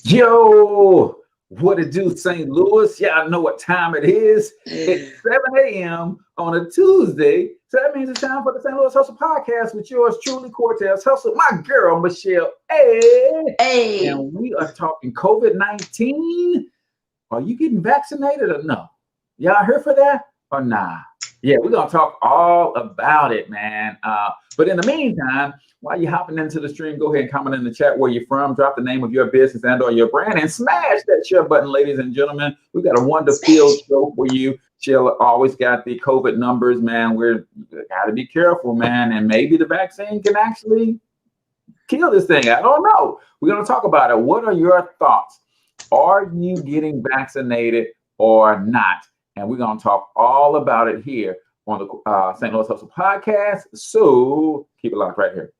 Yo, what it do, St. Louis? Y'all know what time it is. It's 7 a.m. on a Tuesday. So that means it's time for the St. Louis Hustle Podcast with yours truly, Cortez Hustle, my girl, Michelle A. Hey, And we are talking COVID-19. Are you getting vaccinated or no? Y'all here for that or nah? Yeah, we're going to talk all about it, man. But in the meantime, while you're hopping into the stream, go ahead and comment in the chat where you're from. Drop the name of your business and or your brand and smash that share button, ladies and gentlemen. We've got a wonderful show for you. Sheila always got the COVID numbers, man. We're got to be careful, man. And maybe the vaccine can actually kill this thing. I don't know. We're going to talk about it. What are your thoughts? Are you getting vaccinated or not? And we're going to talk all about it here on the St. Louis Hustle Podcast. So keep it locked right here.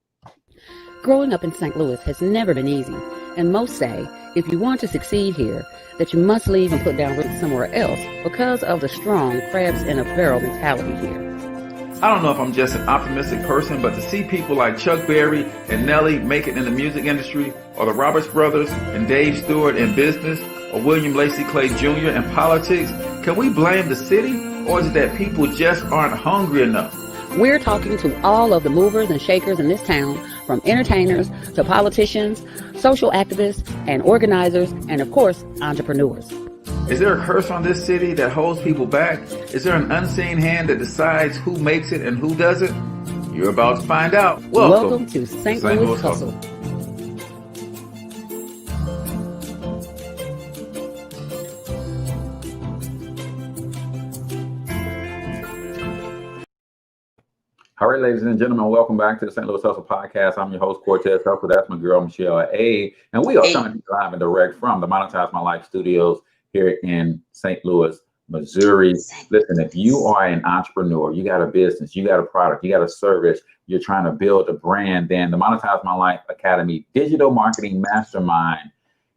Growing up in St. Louis has never been easy, and most say if you want to succeed here, that you must leave and put down roots somewhere else because of the strong crabs in a barrel mentality here. I don't know if I'm just an optimistic person, but to see people like Chuck Berry and Nelly make it in the music industry, or the Roberts brothers and Dave Stewart in business, or William Lacey Clay Jr. in politics, can we blame the city, or is it that people just aren't hungry enough? We're talking to all of the movers and shakers in this town, from entertainers to politicians, social activists and organizers, and of course, entrepreneurs. Is there a curse on this city that holds people back? Is there an unseen hand that decides who makes it and who doesn't? You're about to find out. Welcome to St. Louis Hustle. All right, ladies and gentlemen, welcome back to the St. Louis Hustle Podcast. I'm your host, Cortez Hustle. That's my girl, Michelle A. And we are coming live and direct from the Monetize My Life studios here in St. Louis, Missouri. Listen, if you are an entrepreneur, you got a business, you got a product, you got a service, you're trying to build a brand, then the Monetize My Life Academy Digital Marketing Mastermind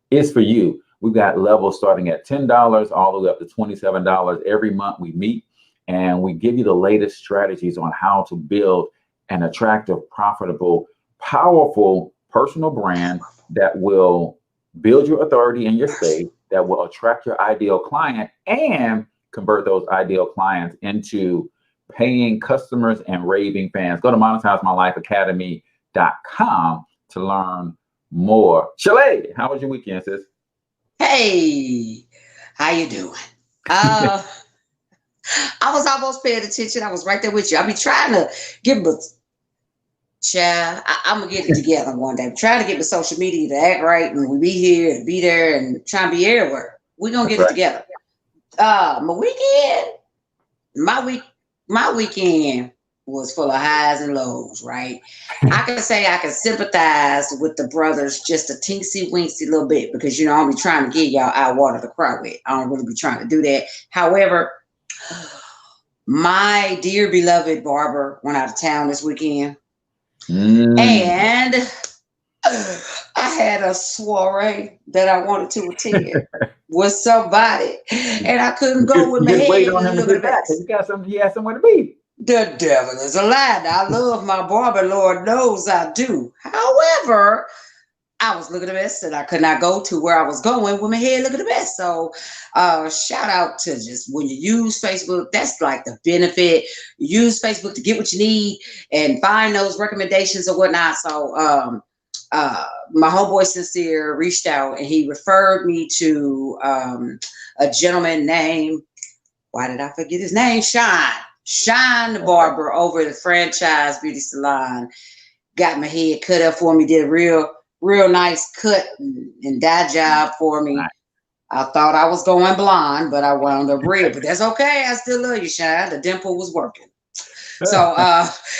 is for you. We've got levels starting at $10 all the way up to $27 every month we meet. And we give you the latest strategies on how to build an attractive, profitable, powerful personal brand that will build your authority in your space, that will attract your ideal client and convert those ideal clients into paying customers and raving fans. Go to monetizemylifeacademy.com to learn more. Chalet, how was your weekend, sis? hey, how you doing? I was almost paying attention. I was right there with you. I be trying to give them child. I'm gonna get it together one day. I'm trying to get my social media to act right, and we be here and be there and trying to be everywhere. We're gonna get it together. My weekend was full of highs and lows, right? I can say I can sympathize with the brothers just a teensy weensy little bit because you know I'll be trying to get y'all out water to cry with. I don't really be trying to do that. However, my dear beloved barber went out of town this weekend, and I had a soiree that I wanted to attend with somebody, and I couldn't go with my head. Wait on him to get back. He has somewhere to be. The devil is a lie. I love my barber, Lord knows I do. However, I was looking a mess and I could not go to where I was going with my head looking a mess. So shout out to just when you use Facebook, that's like the benefit. You use Facebook to get what you need and find those recommendations or whatnot. So my homeboy Sincere reached out and he referred me to a gentleman named, why did I forget his name? Shine the barber over at the Franchise Beauty Salon. Got my head cut up for me, did a real nice cut and dye job for me. Nice. I thought I was going blonde, but I wound up red. But that's okay. I still love you, Shine. The dimple was working. So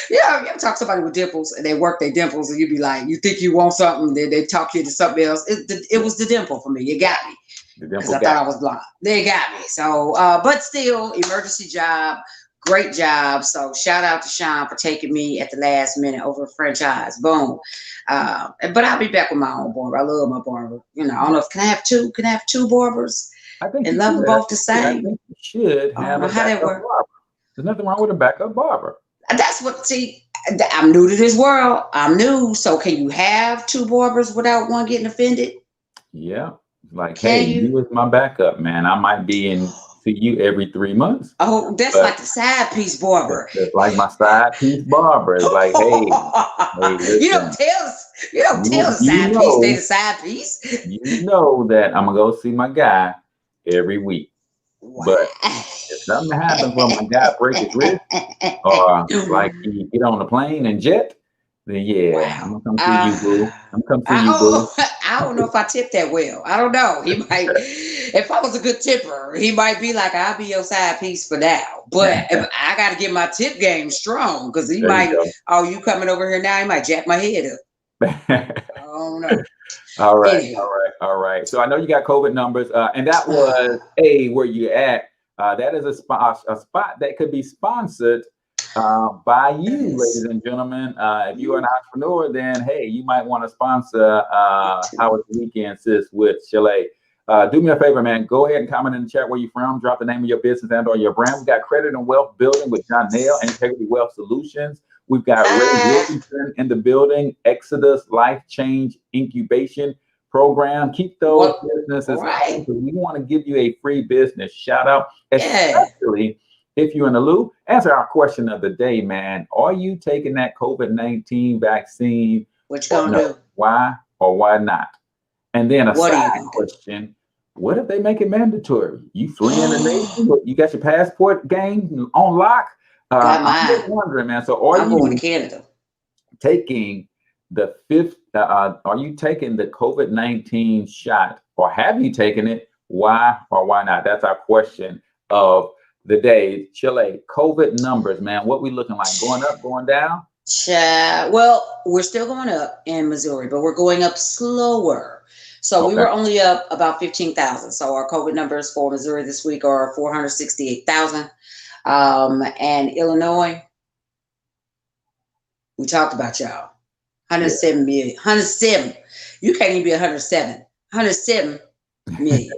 you ever talk to somebody with dimples and they work their dimples and you be like, you think you want something, then they talk you to something else. It was the dimple for me. It got me. Because I thought I was blonde. They got me. So but still, emergency job. Great job. So shout out to Sean for taking me at the last minute over a franchise. Boom. But I'll be back with my own barber. I love my barber. You know, I don't know if can I have two barbers? I think and love them both the same. I think you should have a backup barber. There's nothing wrong with a backup barber. That's what I'm new to this world. I'm new. So can you have two barbers without one getting offended? Yeah. Like, Can hey, you? you was my backup, man. I might be in to you every 3 months. Oh, that's But like the side piece barber. it's like my side piece barber. It's like, hey, You listen, don't tell us. You don't tell the you side piece they the side piece. you know that I'm gonna go see my guy every week. Wow. But if something happens where my guy break his wrist or like he get on the plane and jet, then yeah, I'm Wow. gonna come see you, boo. I'm gonna come see you, boo. I don't know if I tip that well. I don't know. He might, if I was a good tipper, he might be like, I'll be your side piece for now. But if I got to get my tip game strong because he There you might, go. oh, you coming over here now? He might jack my head up. I don't know. All right, Anywho. all right. So I know you got COVID numbers, and that was where you at. That is a spot that could be sponsored by you, ladies and gentlemen. If you are an entrepreneur, then hey, you might want to sponsor How Was the Weekend, Sis, with Chalet. Do me a favor, man. Go ahead and comment in the chat where you're from. Drop the name of your business and/or your brand. We got Credit and Wealth Building with John Nail and Integrity Wealth Solutions. We've got Ray Wilkinson in the building. Exodus Life Change Incubation Program. Keep those businesses. Right. We want to give you a free business shout out, especially if you're in the loop. Answer our question of the day, man. Are you taking that COVID-19 vaccine? What you gonna do? Why or why not? And then a side question: what if they make it mandatory? You fleeing the nation? You got your passport game on lock? I'm just wondering, man. So are you going to Canada? Taking the fifth? Are you taking the COVID-19 shot, or have you taken it? Why or why not? That's our question of the day. Chile, COVID numbers, man. What we looking like? Going up, going down? Well, we're still going up in Missouri, but we're going up slower. So we were only up about 15,000. So our COVID numbers for Missouri this week are 468,000. And Illinois, we talked about y'all. 107 million. 107. You can't even be 107. 107 million.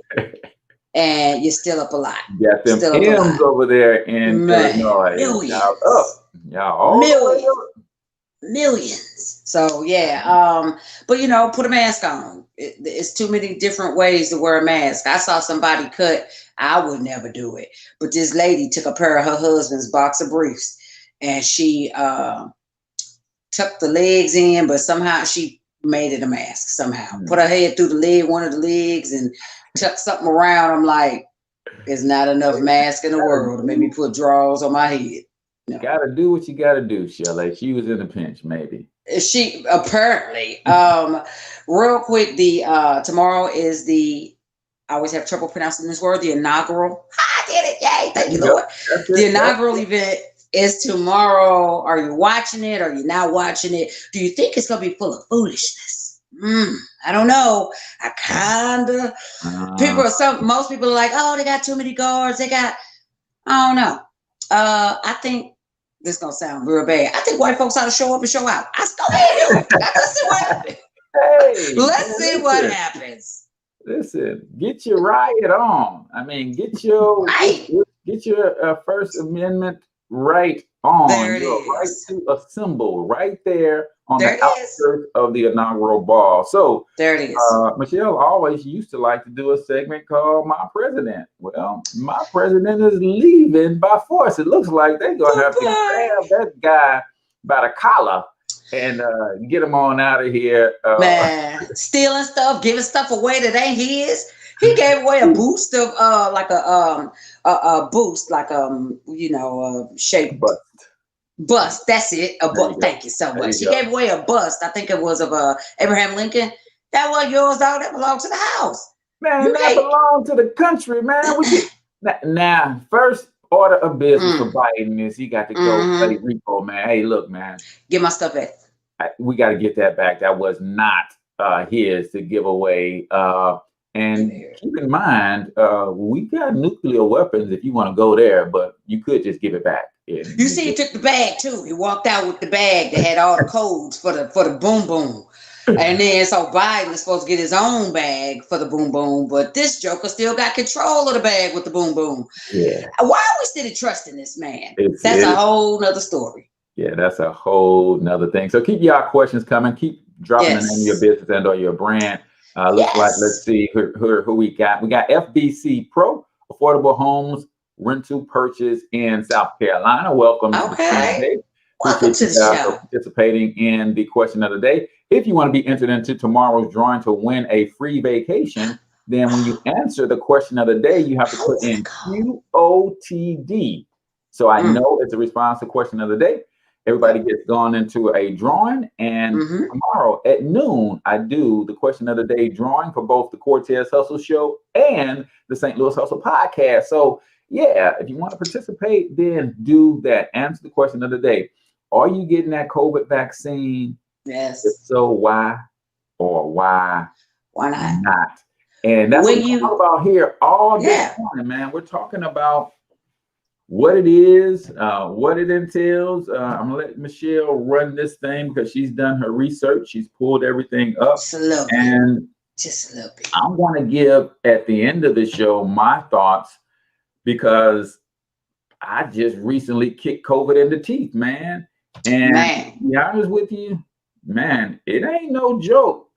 And you're still up a lot. Yeah, them M's over there in Illinois. Millions. Y'all up. Y'all all millions. So but you know, put a mask on. It's too many different ways to wear a mask. I saw somebody cut. I would never do it. But this lady took a pair of her husband's boxer briefs and she tucked the legs in, but somehow she made it a mask somehow. Put her head through the leg, one of the legs, and tucked something around. I'm like, there's not enough mask in the world to make me put drawers on my head. No. Gotta do what you gotta do, Shelley. She was in a pinch, maybe. She apparently. Real quick, the tomorrow is I always have trouble pronouncing this word, the inaugural. I did it, yay, thank you, Lord. The inaugural event is tomorrow. Are you watching it? Are you not watching it? Do you think it's gonna be full of foolishness? I don't know. I kinda most people are like, oh, they got too many guards. I don't know. I think this is gonna sound real bad. I think white folks ought to show up and show out. Let's see what happens. Let's see what happens. Listen, get your riot on. I mean, get your First Amendment right on. There it is. Right to assemble right there on there the outskirts of the inaugural ball. So there it is. Michelle always used to like to do a segment called My President. Well, my president is leaving by force. It looks like they're gonna have to grab that guy by the collar and get him on out of here. Man, stealing stuff, giving stuff away that ain't his. He gave away a boost of a boost, like shape bust. That's it. A bust. Thank you so much. He gave away a bust. I think it was of Abraham Lincoln. That wasn't yours, dog. That belonged to the house. Man, that belonged to the country, man. Now, first order of business for Biden is he got to go play repo, man. Hey, look, man. Get my stuff back. We got to get that back. That was not his to give away. And keep in mind, we got nuclear weapons if you want to go there, but you could just give it back. You see, he took the bag too. He walked out with the bag that had all the codes for the boom boom. And then so Biden is supposed to get his own bag for the boom boom, but this joker still got control of the bag with the boom boom. Yeah. Why are we still trusting this man? That's a whole nother story. Yeah, that's a whole nother thing. So keep y'all questions coming. Keep dropping the name of your business and or your brand. Looks like, let's see who we got. We got FBC Pro, Affordable Homes Rental Purchase in South Carolina. Welcome to the show today. Welcome to the show. Participating in the question of the day. If you want to be entered into tomorrow's drawing to win a free vacation, then when you answer the question of the day, you have to put in QOTD. So I know it's a response to question of the day. Everybody gets gone into a drawing, and tomorrow at noon, I do the question of the day drawing for both the Cortez Hustle Show and the St. Louis Hustle Podcast. So yeah, if you want to participate, then do that. Answer the question of the day. Are you getting that COVID vaccine? Yes. If so, why? Or why not? And that's what we talk about here all this morning, man. We're talking about what it is, what it entails. I'm gonna let Michelle run this thing because she's done her research. She's pulled everything up. Just a little bit. I'm going to give at the end of the show my thoughts because I just recently kicked COVID in the teeth, man. And to be honest with you, man, it ain't no joke.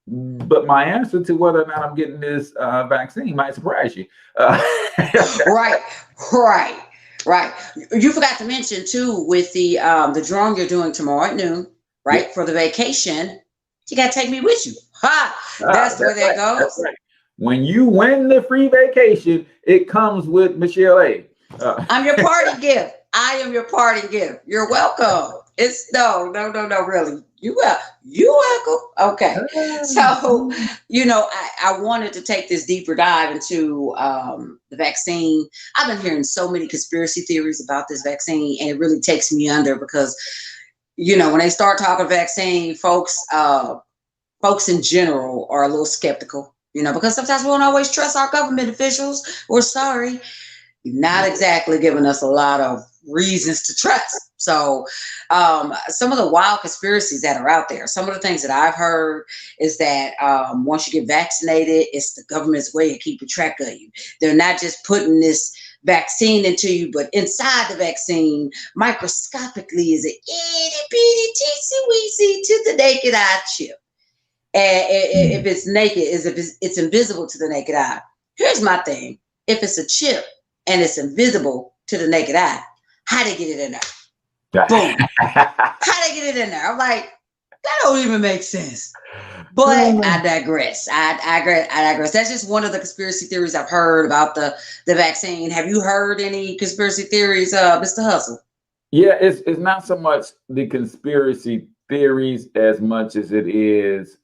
But my answer to whether or not I'm getting this vaccine might surprise you. Right. You forgot to mention too with the drawing you're doing tomorrow at noon, right? For the vacation, you got to take me with you. That's where that goes. That's right. When you win the free vacation, it comes with Michelle A. I'm your party gift. I am your party gift. You're welcome. It's no, really. You welcome. Okay. So, I wanted to take this deeper dive into the vaccine. I've been hearing so many conspiracy theories about this vaccine, and it really takes me under because, when they start talking vaccine, folks in general are a little skeptical, because sometimes we don't always trust our government officials. We're sorry. You're not exactly giving us a lot of reasons to trust. So some of the wild conspiracies that are out there, some of the things that I've heard is that once you get vaccinated, it's the government's way of keeping track of you. They're not just putting this vaccine into you, but inside the vaccine, microscopically, is an itty bitty teensy weensy to the naked eye chip. And if it's naked, it's invisible to the naked eye. Here's my thing. If it's a chip and it's invisible to the naked eye, how they get it in there? Boom. How they get it in there? I'm like, that don't even make sense. But I digress. I digress. That's just one of the conspiracy theories I've heard about the vaccine. Have you heard any conspiracy theories, Mr. Hustle? Yeah, it's not so much the conspiracy theories as much as it is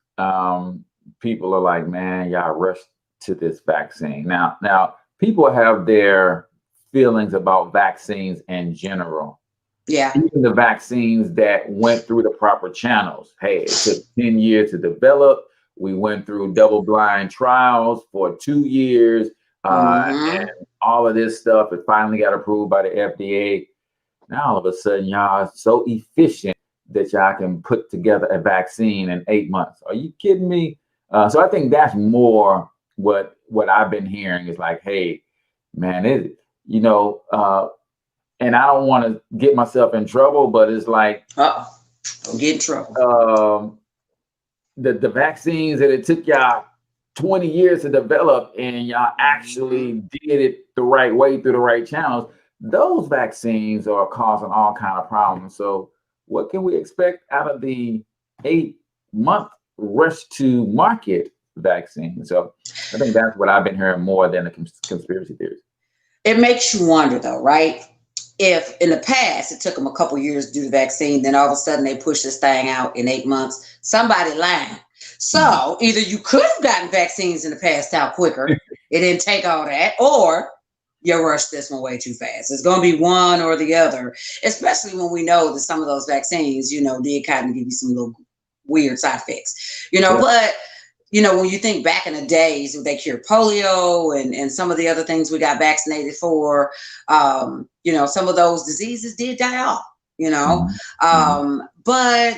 people are like, man, y'all rushed to this vaccine. Now people have their feelings about vaccines in general. Yeah. Even the vaccines that went through the proper channels. Hey, it took 10 years to develop. We went through double-blind trials for 2 years. And all of this stuff, it finally got approved by the FDA. Now, all of a sudden, y'all are so efficient that y'all can put together a vaccine in 8 months. Are you kidding me? So I think that's more what I've been hearing is like, hey, man, and I don't want to get myself in trouble, but it's like, don't get in trouble. The vaccines that it took y'all 20 years to develop and y'all actually did it the right way through the right channels, those vaccines are causing all kind of problems. So what can we expect out of the 8-month rush to market vaccine? So I think that's what I've been hearing more than the conspiracy theories. It makes you wonder though, right? If in the past it took them a couple years to do the vaccine, then all of a sudden they push this thing out in 8 months, somebody lying. So either you could have gotten vaccines in the past out quicker, it didn't take all that, or you rushed this one way too fast. It's going to be one or the other, especially when we know that some of those vaccines, did kind of give you some little weird side effects, but when you think back in the days when they cured polio and some of the other things we got vaccinated for, some of those diseases did die off, but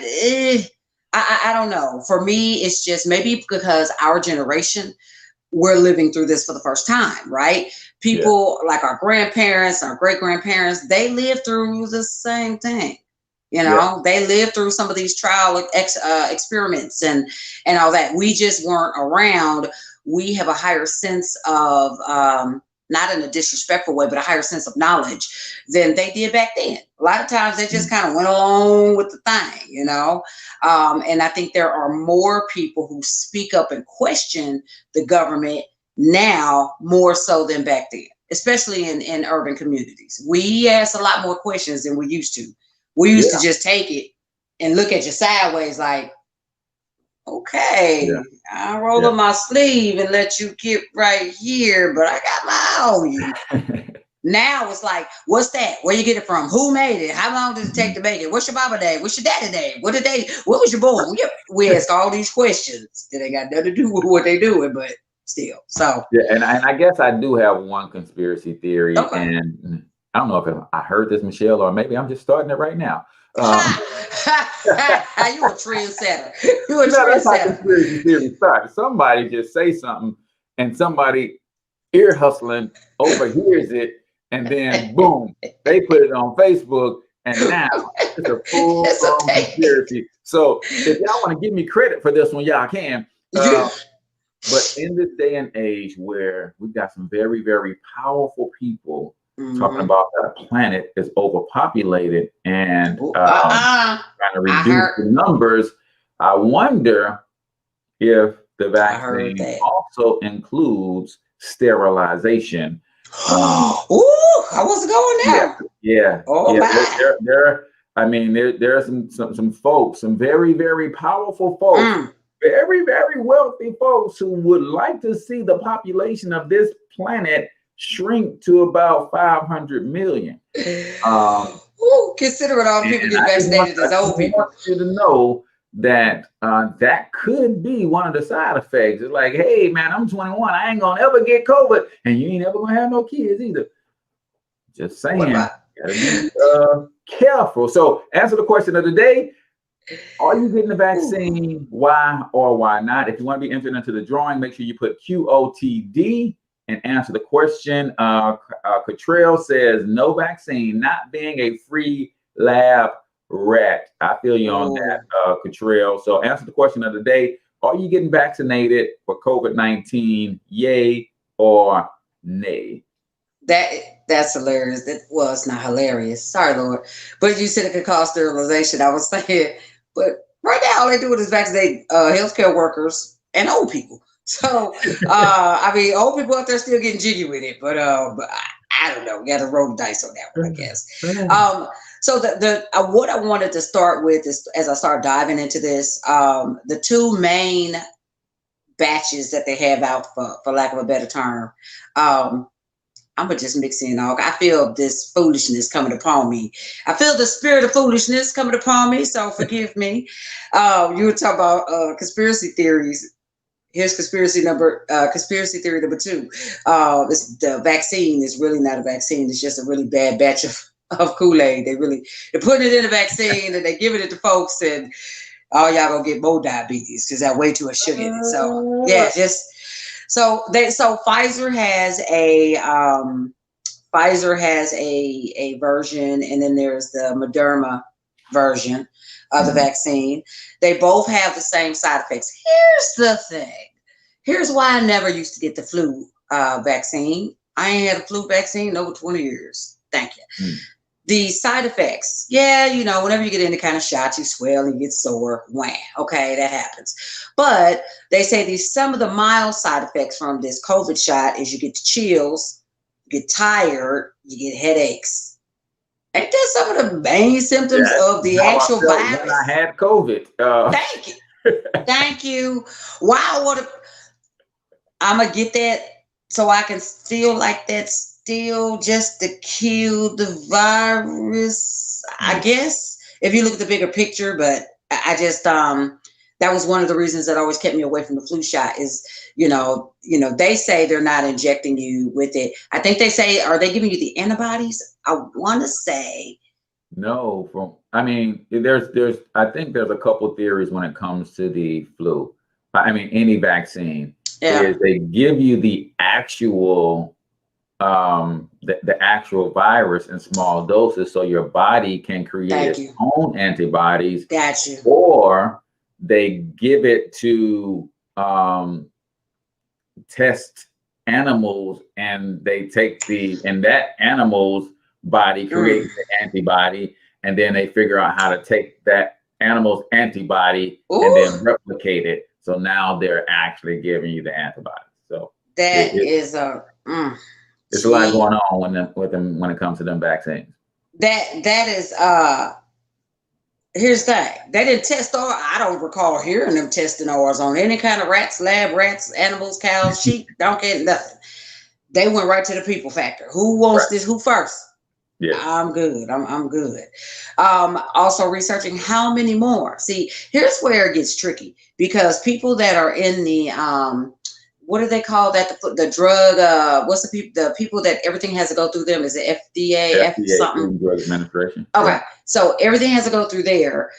I don't know. For me, it's just maybe because our generation, we're living through this for the first time, right? People like our grandparents, our great grandparents, they lived through the same thing. You know, they lived through some of these trial experiments and all that. We just weren't around. We have a higher sense of, not in a disrespectful way, but a higher sense of knowledge than they did back then. A lot of times they just kind of went along with the thing, you know. And I think there are more people who speak up and question the government now more so than back then, especially in urban communities. We ask a lot more questions than we used to. We used to just take it and look at you sideways like, okay, I'll roll up my sleeve and let you get right here, but I got my eye on you. Now it's like, what's that? Where you get it from? Who made it? How long did it take to make it? What's your mama name? What's your daddy name? What was your born? We ask all these questions that ain't got nothing to do with what they doing, but still. So and I guess I do have one conspiracy theory, and I don't know if I heard this, Michelle, or maybe I'm just starting it right now. You a trendsetter. You a trendsetter. Conspiracy theory starts. Somebody just say something, and somebody ear hustling overhears it, and then boom, they put it on Facebook, and now it's a full-blown conspiracy. So if y'all want to give me credit for this one, y'all can. But in this day and age where we've got some very, very powerful people talking about that planet is overpopulated and trying to reduce the numbers, I wonder if the vaccine also includes sterilization. I wasn't going there. Yeah. Oh my. There are some folks, some very, very powerful folks, very, very wealthy folks who would like to see the population of this planet shrink to about 500 million. Considering all the people get vaccinated as old people. I want you to know that that could be one of the side effects. It's like, hey man, I'm 21. I ain't gonna ever get COVID, and you ain't ever gonna have no kids either. Just saying, gotta be careful. So, answer the question of the day: are you getting the vaccine? Why or why not? If you want to be entered into the drawing, make sure you put QOTD and answer the question. Cottrell says no vaccine, not being a free lab rat. I feel you on that, Cottrell. So answer the question of the day: are you getting vaccinated for COVID-19? Yay or nay? That's hilarious. Well, it's not hilarious. Sorry, Lord. But you said it could cause sterilization. I was saying, but right now all they do is vaccinate healthcare workers and old people. So, old people out there still getting jiggy with it, but I don't know. We got to roll the dice on that one, I guess. So the what I wanted to start with is, as I start diving into this, the two main batches that they have out, for lack of a better term, I'm gonna just mix in all. I feel this foolishness coming upon me. I feel the spirit of foolishness coming upon me, so forgive me. You were talking about conspiracy theories. Here's conspiracy theory number 2. It's the vaccine is really not a vaccine. It's just a really bad batch of Kool-Aid. They're putting it in a vaccine and they're giving it to folks, and all y'all gonna get more diabetes because that way too much sugar in it. So yeah, so Pfizer has a version, and then there's the Moderna version of the vaccine. They both have the same side effects. Here's the thing. Here's why I never used to get the flu vaccine. I ain't had a flu vaccine in over 20 years. Thank you. The side effects. Yeah, whenever you get any kind of shot, you swell and you get sore. Wham. Okay, that happens. But they say some of the mild side effects from this COVID shot is you get chills, you get tired, you get headaches. Ain't that some of the main symptoms of the actual virus? When I had COVID. Thank you. Thank you. Wow, I'm going to get that so I can feel like that's still just to kill the virus, I guess, if you look at the bigger picture. But I just, that was one of the reasons that always kept me away from the flu shot is, they say they're not injecting you with it. I think they say, are they giving you the antibodies? I want to say. No, I think there's a couple theories when it comes to the flu. Any vaccine is they give you the actual the actual virus in small doses, so your body can create its own antibodies. Got you. Or they give it to test animals, and they take and that animal's body creates the antibody, and then they figure out how to take that animal's antibody and then replicate it. So now they're actually giving you the antibody. So that it's a lot going on when it comes to them vaccines. That is here's the thing. They didn't test ours. I don't recall hearing them testing ours on any kind of rats, lab rats, animals, cows, sheep, donkey, nothing. They went right to the people factor. Who wants this? Who first? Yeah, I'm good. I'm good. Also researching how many more. See, here's where it gets tricky, because people that are in the what do they call that? The drug, what's the people that everything has to go through them? Is it FDA something? Drug Administration. Okay. Yeah. So everything has to go through there,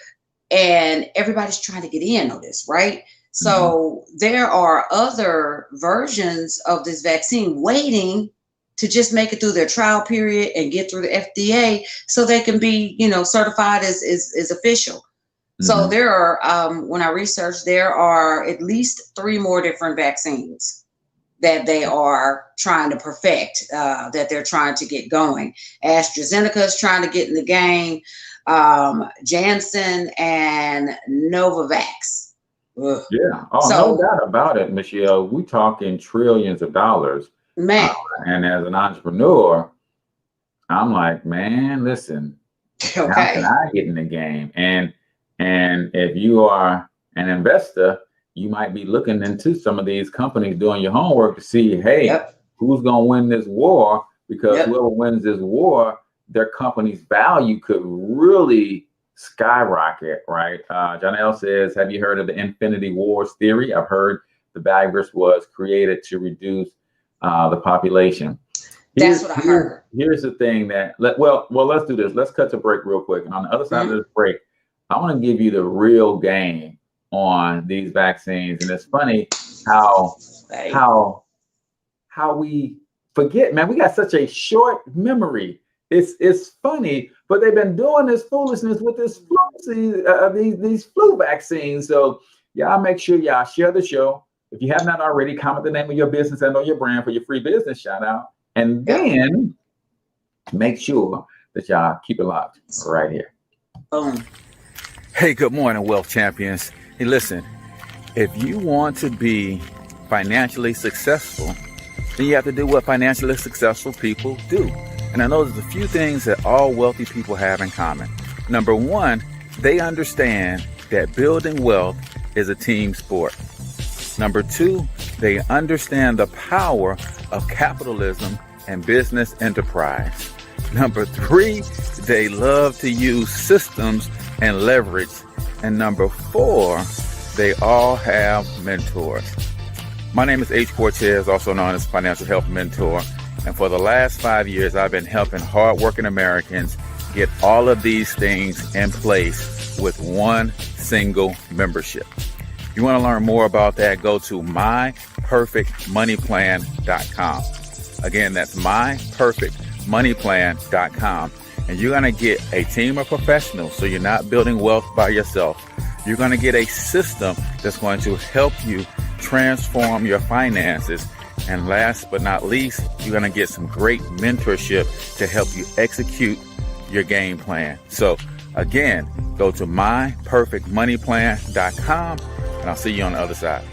and everybody's trying to get in on this, right? So there are other versions of this vaccine waiting to just make it through their trial period and get through the FDA so they can be, certified as official. So there are, when I researched, there are at least 3 more different vaccines that they are trying to perfect, that they're trying to get going. AstraZeneca is trying to get in the game, Janssen and Novavax. Ugh. Yeah. Oh, so, no doubt about it, Michelle. We talking trillions of dollars. Man. And as an entrepreneur, I'm like, man, listen, how can I get in the game? And if you are an investor, you might be looking into some of these companies, doing your homework to see, hey, who's going to win this war? Because whoever wins this war, their company's value could really skyrocket, right? John L. says, have you heard of the Infinity Wars theory? I've heard the virus was created to reduce the population. That's what I heard. Here's the thing that, let's do this. Let's cut to break real quick. And on the other side of this break, I want to give you the real game on these vaccines. And it's funny how we forget, man. We got such a short memory. It's funny, but they've been doing this foolishness with this these flu vaccines. So y'all make sure y'all share the show. If you have not already, comment the name of your business and or your brand for your free business shout out. And then make sure that y'all keep it locked right here. Boom. Hey, good morning, Wealth Champions. Hey, listen, if you want to be financially successful, then you have to do what financially successful people do. And I know there's a few things that all wealthy people have in common. Number one, they understand that building wealth is a team sport. Number two, they understand the power of capitalism and business enterprise. Number three, they love to use systems and leverage. And number four, they all have mentors. My name is H. Cortez, also known as Financial Health Mentor. And for the last 5 years, I've been helping hardworking Americans get all of these things in place with one single membership. If you want to learn more about that, go to myperfectmoneyplan.com. Again, that's myperfectmoneyplan.com. And you're going to get a team of professionals, so you're not building wealth by yourself. You're going to get a system that's going to help you transform your finances. And last but not least, you're going to get some great mentorship to help you execute your game plan. So again, go to myperfectmoneyplan.com, and I'll see you on the other side.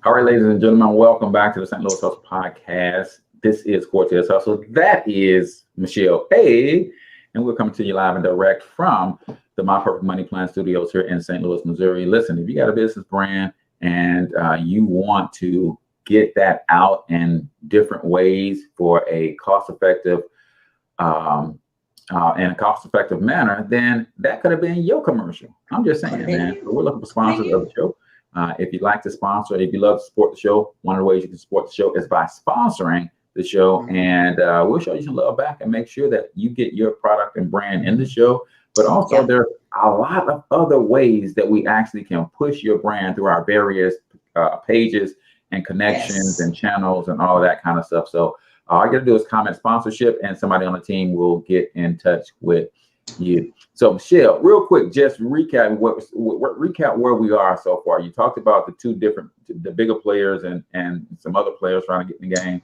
All right, ladies and gentlemen, welcome back to the St. Louis Hustle Podcast. This is Cortez Hustle. That is Michelle A. And we're coming to you live and direct from the My Perfect Money Plan studios here in St. Louis, Missouri. Listen, if you got a business brand and you want to get that out in different ways for a cost-effective manner, then that could have been your commercial. I'm just saying, man. So we're looking for sponsors of the show. If you'd like to sponsor, if you love to support the show, one of the ways you can support the show is by sponsoring the show, and we'll show you some love back and make sure that you get your product and brand in the show. But also there's a lot of other ways that we actually can push your brand through our various pages and connections Yes. and channels and all of that kind of stuff. So all you got to do is comment sponsorship, and somebody on the team will get in touch with you. So Michelle, real quick, just recap recap where we are so far. You talked about the bigger players and some other players trying to get in the game.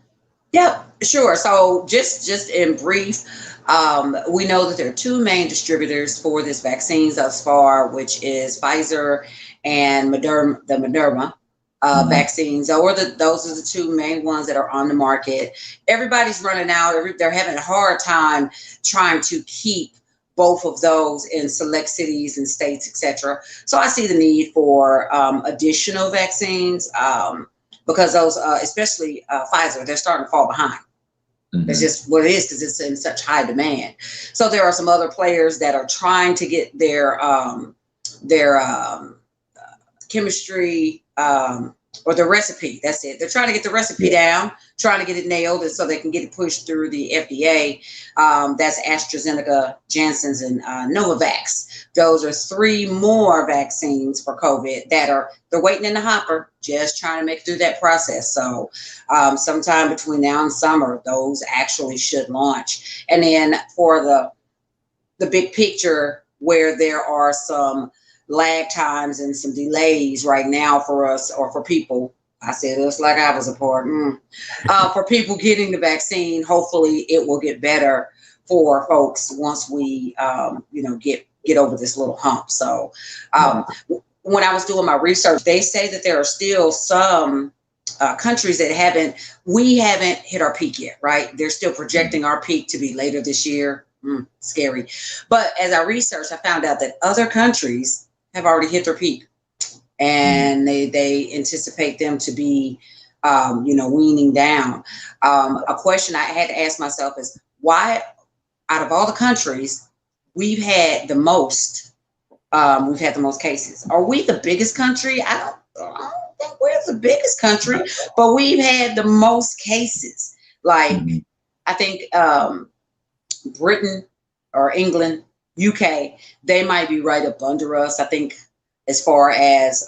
Yep, sure. So just in brief, we know that there are two main distributors for this vaccine thus far, which is Pfizer and Moderna vaccines. Those are the two main ones that are on the market. Everybody's running out. They're having a hard time trying to keep both of those in select cities and states, etc. So I see the need for additional vaccines. Because those, especially Pfizer, they're starting to fall behind. That's just what it is, because it's in such high demand. So there are some other players that are trying to get their chemistry or the recipe. That's it. They're trying to get the recipe down, trying to get it nailed, and so they can get it pushed through the FDA. That's AstraZeneca, Janssen's, and Novavax. Those are 3 more vaccines for COVID they're waiting in the hopper, just trying to make it through that process. So sometime between now and summer, those actually should launch. And then for the big picture, where there are some lag times and some delays right now for us, or for people, I said us like I was a part, for people getting the vaccine, hopefully it will get better for folks once we get over this little hump. So when I was doing my research, they say that there are still some countries that we haven't hit our peak yet, right? They're still projecting our peak to be later this year. Scary. But as I researched, I found out that other countries have already hit their peak, and they anticipate them to be, weaning down. A question I had to ask myself is, why, out of all the countries, we've had the most cases? Are we the biggest country? I don't think we're the biggest country, but we've had the most cases. Like, I think Britain or England, UK, they might be right up under us, I think, as far as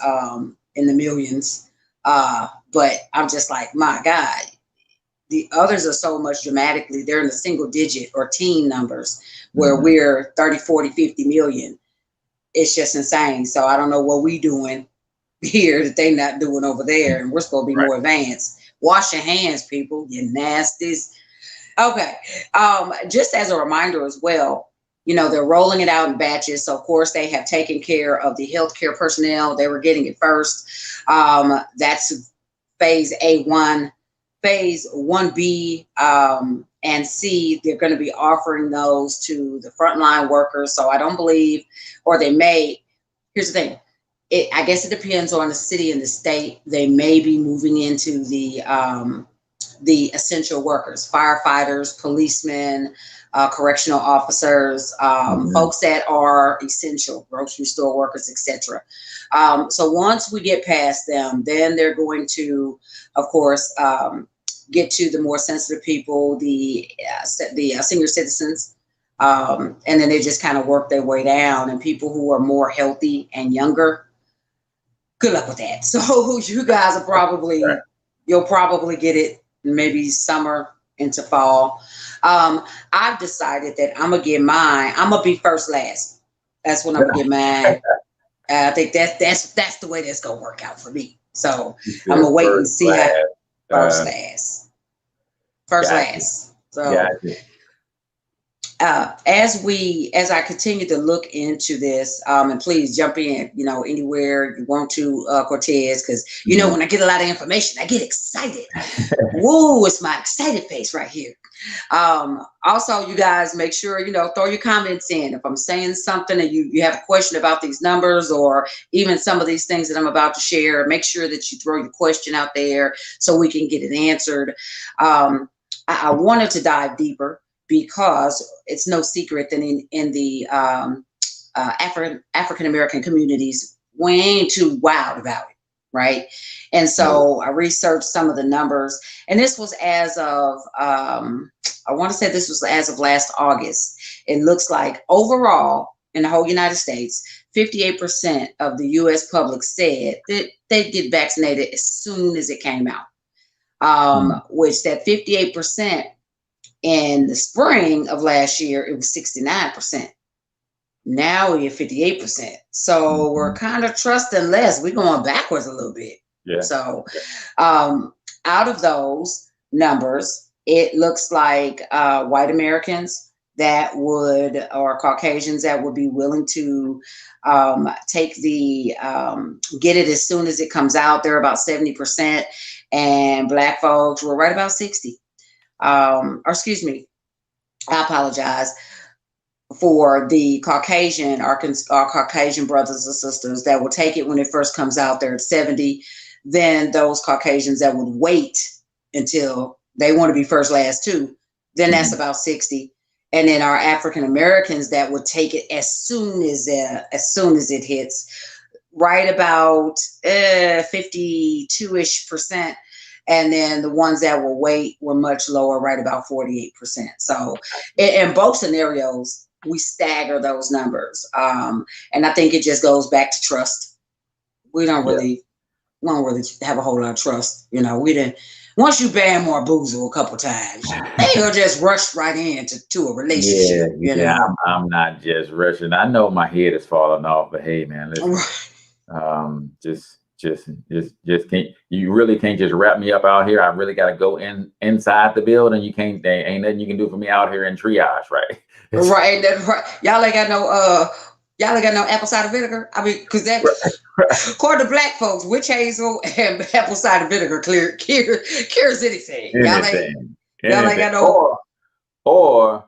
in the millions. But I'm just like, my God, the others are so much dramatically, they're in the single digit or teen numbers, where we're 30, 40, 50 million. It's just insane. So I don't know what we doing here that they not doing over there, and we're supposed to be more advanced. Wash your hands, people, you nasties. Okay. Just as a reminder as well, they're rolling it out in batches. So of course they have taken care of the healthcare personnel. They were getting it first. That's phase A1, phase 1B, and C. They're going to be offering those to the frontline workers. So I don't believe, or they may, here's the thing. I guess it depends on the city and the state. They may be moving into the essential workers, firefighters, policemen, correctional officers, folks that are essential, grocery store workers, etc. So once we get past them, then they're going to, of course, get to the more sensitive people, the senior citizens, and then they just kind of work their way down. And people who are more healthy and younger, good luck with that. So you guys are you'll probably get it maybe summer into fall. I've decided that I'm gonna get mine. I'm gonna be first last. That's when I'm gonna get mine. I think that's the way that's gonna work out for me. So I'm gonna wait and see how first last. So as I continue to look into this, and please jump in, anywhere you want to, Cortez, because when I get a lot of information, I get excited. Whoa, it's my excited face right here. Also, you guys make sure, throw your comments in. If I'm saying something and you have a question about these numbers, or even some of these things that I'm about to share, make sure that you throw your question out there so we can get it answered. I wanted to dive deeper, because it's no secret that in the African American communities, we ain't too wild about it, right? And so I researched some of the numbers, and this was as of, I want to say this was as of last August. It looks like overall in the whole United States, 58% of the U.S. public said that they'd get vaccinated as soon as it came out. Which that 58% in the spring of last year, it was 69%. Now we're at 58%. So we're kind of trusting less. We're going backwards a little bit. Yeah. So out of those numbers, it looks like white Americans that would, or Caucasians that would be willing to take the, get it as soon as it comes out. They're about 70%. And Black folks were right about 60. Or excuse me, I apologize. For the Caucasian, our Caucasian brothers and sisters that will take it when it first comes out, they're at 70. Then those Caucasians that would wait until they want to be first, last too, then that's about 60. And then our African Americans that would take it as soon as it hits, right about 52-ish%. And then the ones that will wait were much lower, right about 48%. So in both scenarios, we stagger those numbers. And I think it just goes back to trust. We don't really have a whole lot of trust. You know, we didn't, once you ban more boozle a couple times, they'll just rush right into a relationship. Yeah, you know? I'm not just rushing. I know my head is falling off, but hey, man, listen, just can't, you really can't just wrap me up out here. I really got to go inside the building. You can't, there ain't nothing you can do for me out here in triage, right? Right. That's right. Y'all ain't got no apple cider vinegar. I mean, because that, according to Black folks, witch hazel and apple cider vinegar cures anything. Y'all ain't got no. Or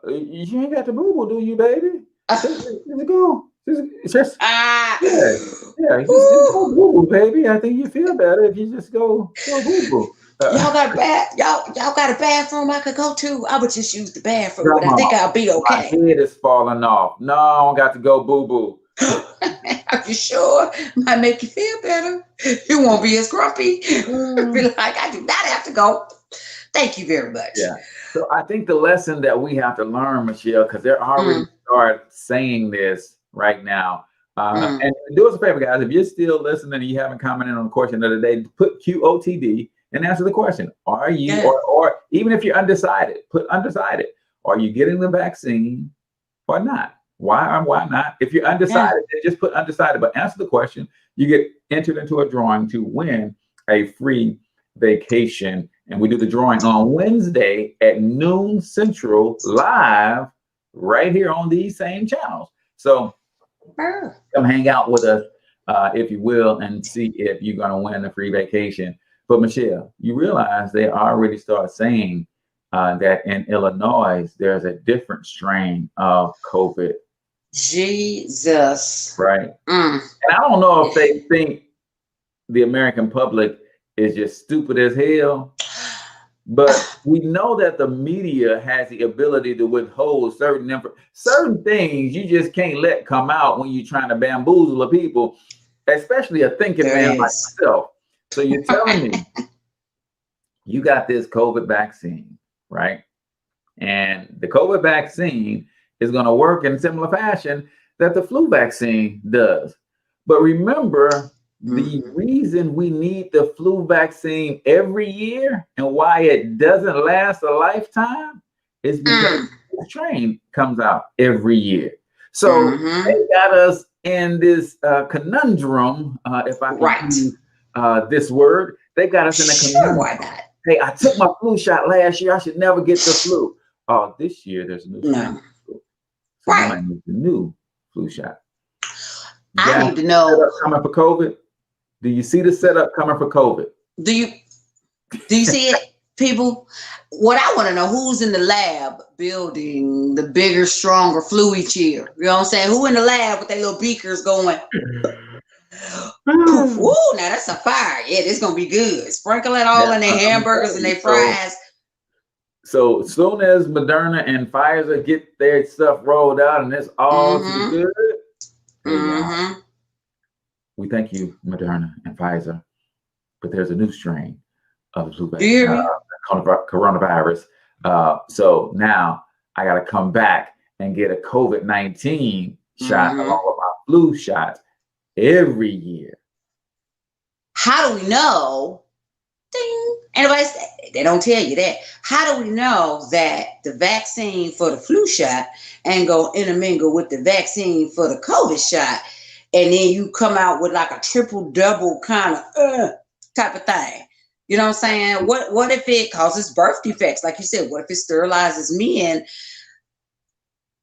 you ain't got the boo-boo, do you, baby? Just go. Just yeah. Just go boo-boo, baby. I think you feel better if you just go boo-boo. Y'all got a bathroom I could go to? I would just use the bathroom, but I think I'll be okay. My head is falling off. No, I don't got to go boo-boo. Are you sure? Might make you feel better. You won't be as grumpy. Be like, I do not have to go. Thank you very much. Yeah. So I think the lesson that we have to learn, Michelle, because they're already start saying this right now. And do us a favor, guys. If you're still listening and you haven't commented on the question of the day, put QOTD and answer the question. Are you, or even if you're undecided, put undecided. Are you getting the vaccine or not? Why not? If you're undecided, then just put undecided, but answer the question. You get entered into a drawing to win a free vacation. And we do the drawing on Wednesday at noon Central, live right here on these same channels. So come hang out with us, if you will, and see if you're going to win a free vacation. But Michelle, you realize they already start saying that in Illinois, there's a different strain of COVID. Jesus. Right. And I don't know if they think the American public is just stupid as hell, but we know that the media has the ability to withhold certain things you just can't let come out when you're trying to bamboozle the people, especially a thinking man like myself. So you're telling me you got this COVID vaccine, right? And the COVID vaccine is going to work in similar fashion that the flu vaccine does. But remember, the reason we need the flu vaccine every year and why it doesn't last a lifetime is because the strain comes out every year. So they got us in this conundrum, if I can use this word. They got us in a conundrum. Why not? Hey, I took my flu shot last year. I should never get the flu. Oh, this year there's a new strain. So you might need the new flu shot. I need to know. Coming for COVID? Do you see the setup coming for COVID? Do you see it, people? What I want to know, who's in the lab building the bigger, stronger flu each year? You know what I'm saying? Who in the lab with their little beakers going? Ooh, now that's a fire. Yeah, this gonna be good. Sprinkle it all in their hamburgers and their fries. So as soon as Moderna and Pfizer get their stuff rolled out and it's all to the good, we thank you, Moderna and Pfizer. But there's a new strain of the flu vaccine, coronavirus. So now I got to come back and get a COVID-19 shot along with my flu shots every year. How do we know? Ding. Anybody, they don't tell you that. How do we know that the vaccine for the flu shot ain't gonna intermingle with the vaccine for the COVID shot, and then you come out with like a triple double kind of type of thing? You know what I'm saying? What if it causes birth defects? Like you said, what if it sterilizes men?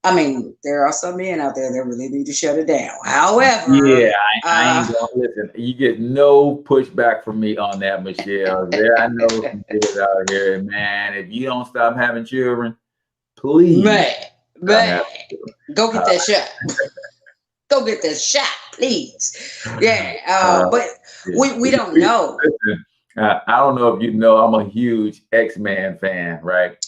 I mean, there are some men out there that really need to shut it down. However, yeah, I ain't gonna listen. You get no pushback from me on that, Michelle. There, I know some kids out here, man. If you don't stop having children, please, man, go get that shot. Go get that shot, please. Yeah, but we don't know. Listen, I don't know if you know, I'm a huge X-Men fan, right?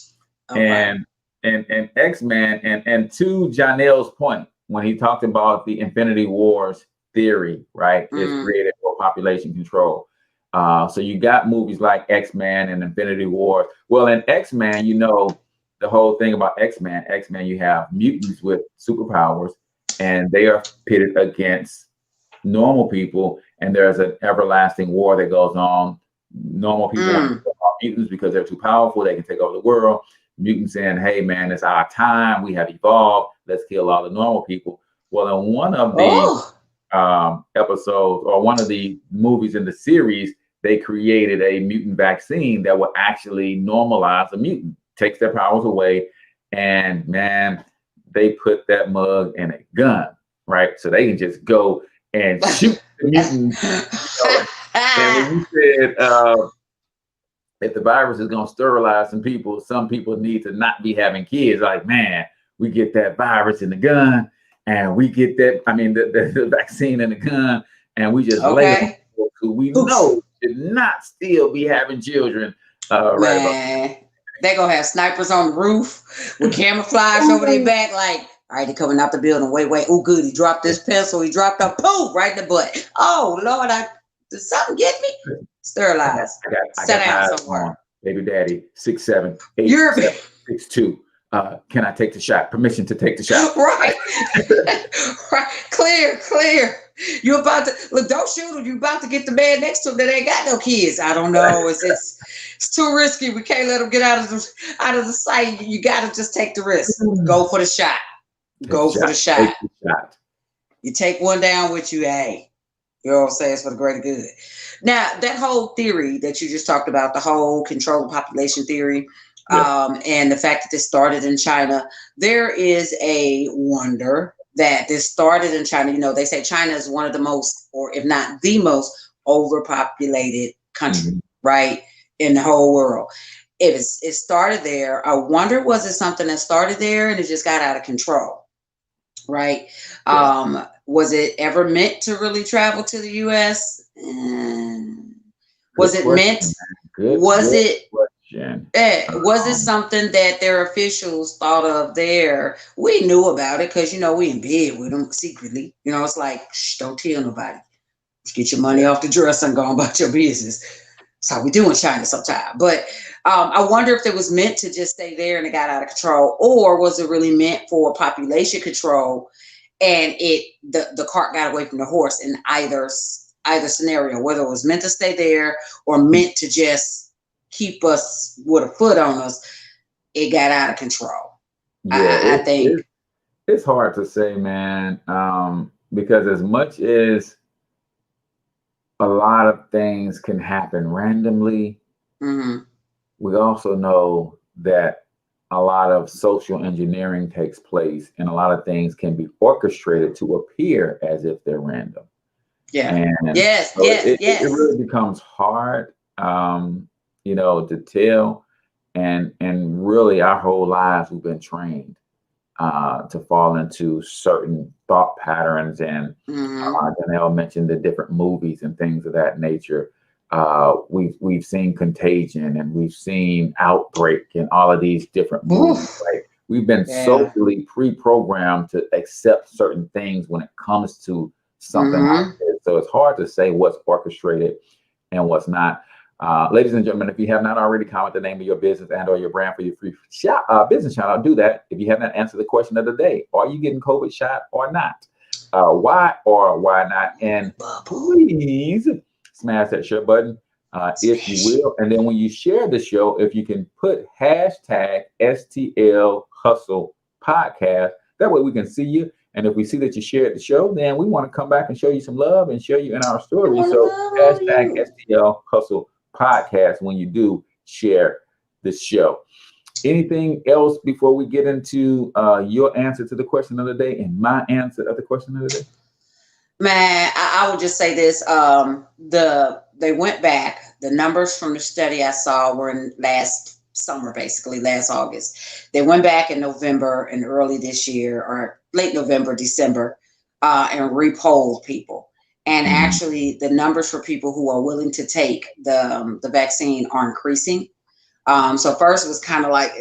Okay. And X-Men, and to Janelle's point, when he talked about the Infinity Wars theory, right, is created for population control. So you got movies like X-Men and Infinity Wars. Well, in X-Men, you know, the whole thing about X-Men, you have mutants with superpowers, and they are pitted against normal people, and there's an everlasting war that goes on. Normal people want to kill off mutants because they're too powerful. They can take over the world. Mutants saying, hey, man, it's our time. We have evolved. Let's kill all the normal people. Well, in one of the episodes or one of the movies in the series, they created a mutant vaccine that would actually normalize a mutant, takes their powers away. And, man, they put that mug in a gun, right? So they can just go and shoot the mutant. And when you said, if the virus is going to sterilize some people need to not be having kids. Like, man, we get that virus in the gun, and we get that, the vaccine in the gun, and we just lay them who we know should not still be having children. Man, they're going to have snipers on the roof with camouflage over their back, like, all right, they're coming out the building. Wait. Oh, good. He dropped this pencil. He dropped a poof right in the butt. Oh, Lord, did something get me? Sterilized. I got somewhere. Baby daddy, 6'7", 8, 6'2". Can I take the shot? Permission to take the shot. Right. Right. Clear. You about to look, don't shoot him. You about to get the man next to him that ain't got no kids. I don't know. It's too risky. We can't let him get out of the sight. You gotta just take the risk. Go for the shot. Go for the shot. You take one down with you, hey. You know what I'm saying? It's for the greater good. Now, that whole theory that you just talked about, the whole control of population theory, and the fact that this started in China, there is a wonder that this started in China. You know, they say China is one of the most, or if not the most, overpopulated country, right, in the whole world. It started there. I wonder, was it something that started there and it just got out of control, right? Yeah. Was it ever meant to really travel to the U.S.? Was it meant? Was it something that their officials thought of there? We knew about it because, you know, we in bed with them secretly. You know, it's like, shh, don't tell nobody. Just get your money off the dresser and go on about your business. That's how we do in China sometimes. But I wonder if it was meant to just stay there and it got out of control, or was it really meant for population control? And the cart got away from the horse in either scenario, whether it was meant to stay there or meant to just keep us with a foot on us, it got out of control. Yeah, I think it's hard to say, man, because as much as a lot of things can happen randomly, we also know that a lot of social engineering takes place, and a lot of things can be orchestrated to appear as if they're random. Yeah. And it really becomes hard, to tell. And really, our whole lives we've been trained to fall into certain thought patterns. And Janelle mentioned the different movies and things of that nature. We've seen Contagion, and we've seen Outbreak, and all of these different movies. Right? We've been socially pre-programmed to accept certain things when it comes to something like this. So it's hard to say what's orchestrated and what's not. Ladies and gentlemen, if you have not already commented the name of your business and or your brand for your free business shout out, do that. If you have not answered the question of the day, are you getting COVID shot or not? Why or why not? And please smash that share button if you will. And then when you share the show, if you can put hashtag STL Hustle Podcast, that way we can see you. And if we see that you shared the show, then we want to come back and show you some love and share you in our story. So hashtag STL Hustle Podcast when you do share the show. Anything else before we get into your answer to the question of the day and my answer of the question of the day? Man, I would just say this. They went back. The numbers from the study I saw were in last summer, basically last August. They went back in November and early this year, or late November, December, and repolled people. And actually, the numbers for people who are willing to take the vaccine are increasing. So first it was kind of like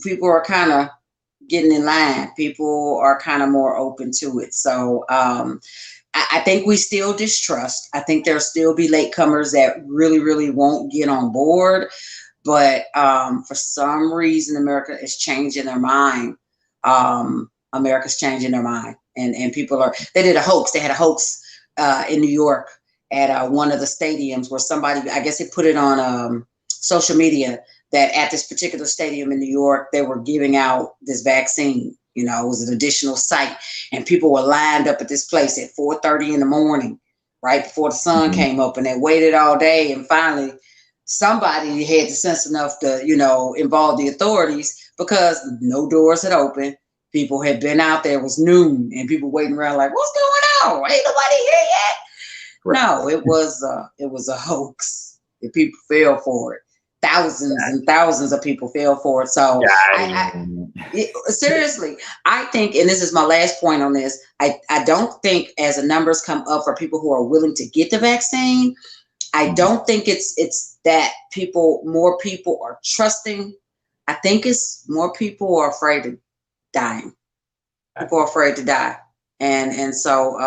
people are kind of getting in line. People are kind of more open to it. So I think we still distrust. I think there'll still be latecomers that really, really won't get on board. But for some reason, America is changing their mind. America's changing their mind. And people they did a hoax. They had a hoax in New York at one of the stadiums where somebody, I guess they put it on social media that at this particular stadium in New York, they were giving out this vaccine. You know, it was an additional site, and people were lined up at this place at 4:30 in the morning, right before the sun came up, and they waited all day. And finally, somebody had the sense enough to, involve the authorities, because no doors had opened. People had been out there. It was noon, and people waiting around like, "What's going on? Ain't nobody here yet." Right. No, it was a hoax. And people fell for it. Thousands and thousands of people fell for it. So seriously, I think, and this is my last point on this, I don't think as the numbers come up for people who are willing to get the vaccine, I don't think it's that more people are trusting. I think it's more people are afraid of dying. People are afraid to die. And so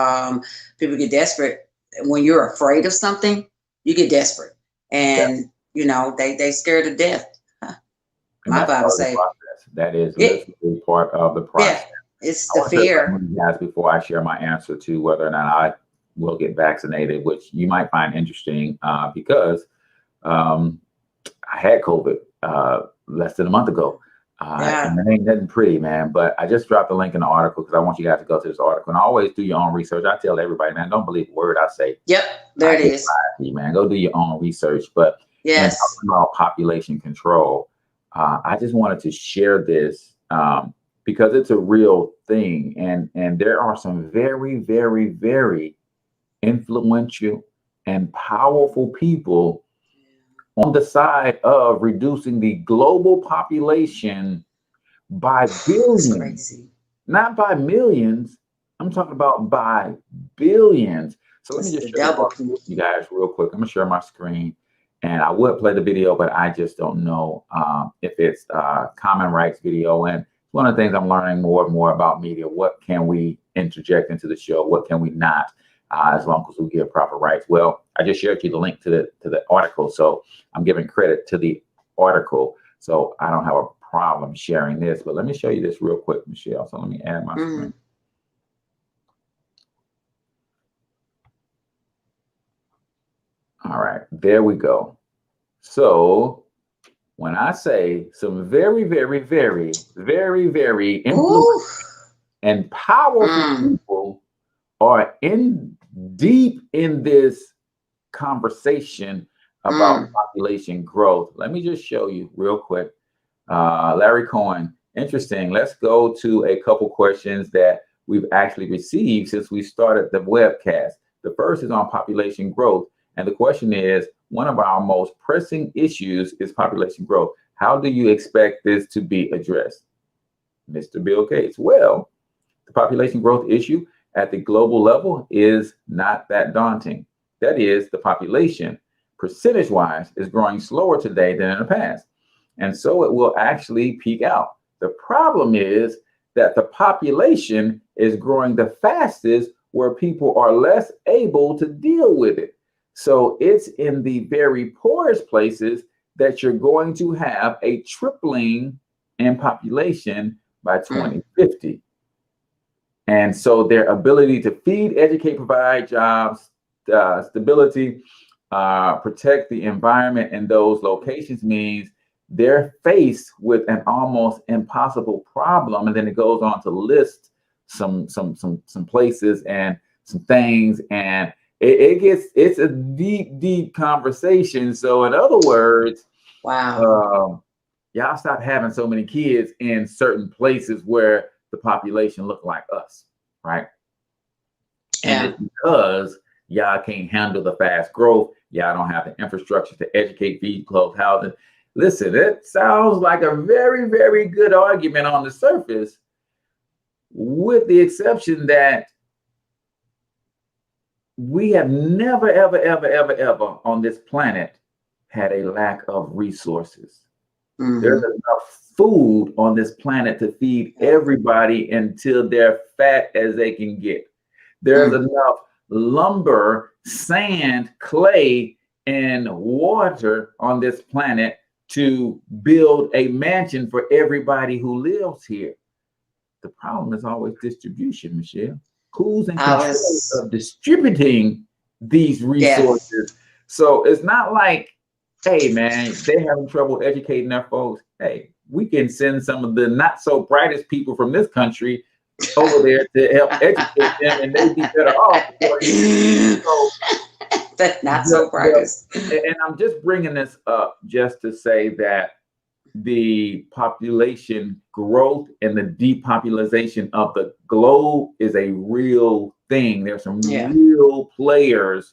people get desperate. When you're afraid of something, you get desperate. And they scared to death. My Bible says that is literally part of the process. Yeah, it's the fear. Guys, before I share my answer to whether or not I will get vaccinated, which you might find interesting, because I had COVID less than a month ago. And it ain't nothing pretty, man. But I just dropped the link in the article because I want you guys to go to this article. And always do your own research. I tell everybody, man, don't believe a word I say. Yep, there it is. Man, go do your own research. But yes, talking about population control, I just wanted to share this because it's a real thing. And there are some very, very, very influential and powerful people on the side of reducing the global population by billions, not by millions. I'm talking about by billions. So let me just share you guys real quick. I'm gonna share my screen, and I would play the video, but I just don't know if it's common rights video. And one of the things I'm learning more and more about media, what can we interject into the show? What can we not? As long as we give proper rights. Well, I just shared you the link to the article, so I'm giving credit to the article. So I don't have a problem sharing this, but let me show you this real quick, Michelle. So let me add my screen. All right, there we go. So when I say some very, very, very, very, very influential and powerful people are deep in this conversation about population growth. Let me just show you real quick. Larry Cohen, interesting. Let's go to a couple questions that we've actually received since we started the webcast. The first is on population growth. And the question is, one of our most pressing issues is population growth. How do you expect this to be addressed? Mr. Bill Gates. Well, the population growth issue at the global level is not that daunting. That is, the population, percentage-wise, is growing slower today than in the past. And so it will actually peak out. The problem is that the population is growing the fastest where people are less able to deal with it. So it's in the very poorest places that you're going to have a tripling in population by 2050. And so their ability to feed, educate, provide jobs, stability, protect the environment in those locations means they're faced with an almost impossible problem. And then it goes on to list some places and some things, and it's a deep conversation. So in other words, wow, y'all stop having so many kids in certain places where the population look like us, right? And it's because y'all can't handle the fast growth. Y'all don't have the infrastructure to educate, feed, clothe, housing. Listen, it sounds like a very, very good argument on the surface, with the exception that we have never, ever, ever, ever, ever on this planet had a lack of resources. There's enough food on this planet to feed everybody until they're fat as they can get. There's enough lumber, sand, clay, and water on this planet to build a mansion for everybody who lives here. The problem is always distribution, Michelle. Who's in control of distributing these resources? So it's not like, hey, man, they're having trouble educating their folks. Hey, we can send some of the not so brightest people from this country over there to help educate them, and they'd be better off. That's not so brightest. And I'm just bringing this up just to say that the population growth and the depopulation of the globe is a real thing. There's some real players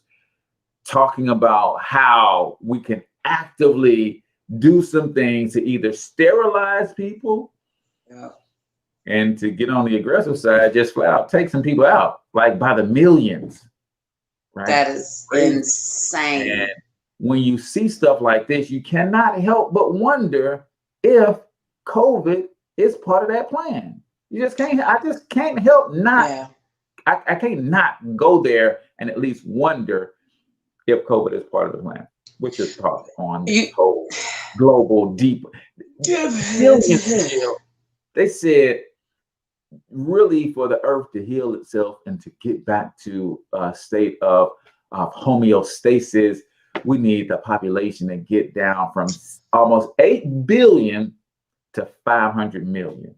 talking about how we can actively do some things to either sterilize people and to get on the aggressive side, just flat out take some people out, like by the millions. Right? That is insane. And when you see stuff like this, you cannot help but wonder if COVID is part of that plan. You just can't. I just can't help not. I can't not go there and at least wonder if COVID is part of the plan. What's your thought on this whole global deep millions? They said really for the earth to heal itself and to get back to a state of homeostasis, we need the population to get down from almost 8 billion to 500 million.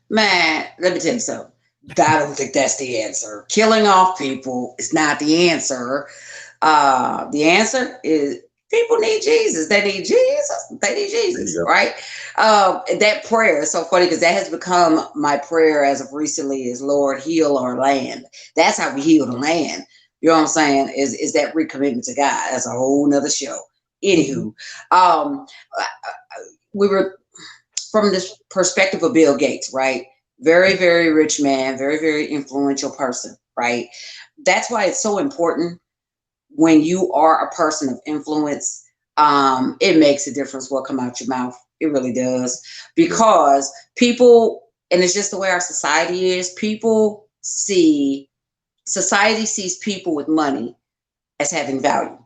Man, let me tell you something. I don't think that's the answer. Killing off people is not the answer. The answer is people need Jesus. They need Jesus. They need Jesus, right? That prayer is so funny because that has become my prayer as of recently is, Lord, heal our land. That's how we heal the land. You know what I'm saying? Is that recommitment to God. That's a whole nother show. Anywho, we were from this perspective of Bill Gates, right? Very, very rich man, very, very influential person, right? That's why it's so important when you are a person of influence. It makes a difference what come out your mouth. It really does. Because people, and it's just the way our society is, society sees people with money as having value.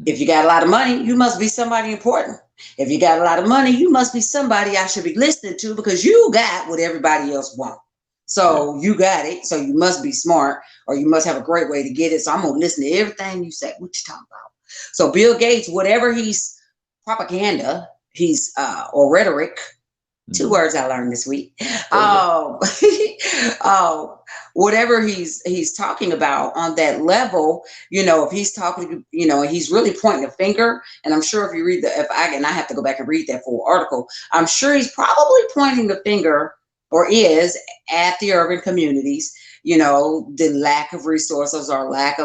If you got a lot of money, you must be somebody important. If you got a lot of money, you must be somebody I should be listening to because you got what everybody else wants. So you got it. So you must be smart or you must have a great way to get it. So I'm going to listen to everything you say. What you talking about? So Bill Gates, whatever he's propaganda, he's or rhetoric, 2 words I learned this week. Whatever he's talking about on that level, you know, if he's talking, you know, he's really pointing a finger. And I'm sure if you read I have to go back and read that full article, I'm sure he's probably pointing the finger or is at the urban communities, you know, the lack of resources or lack,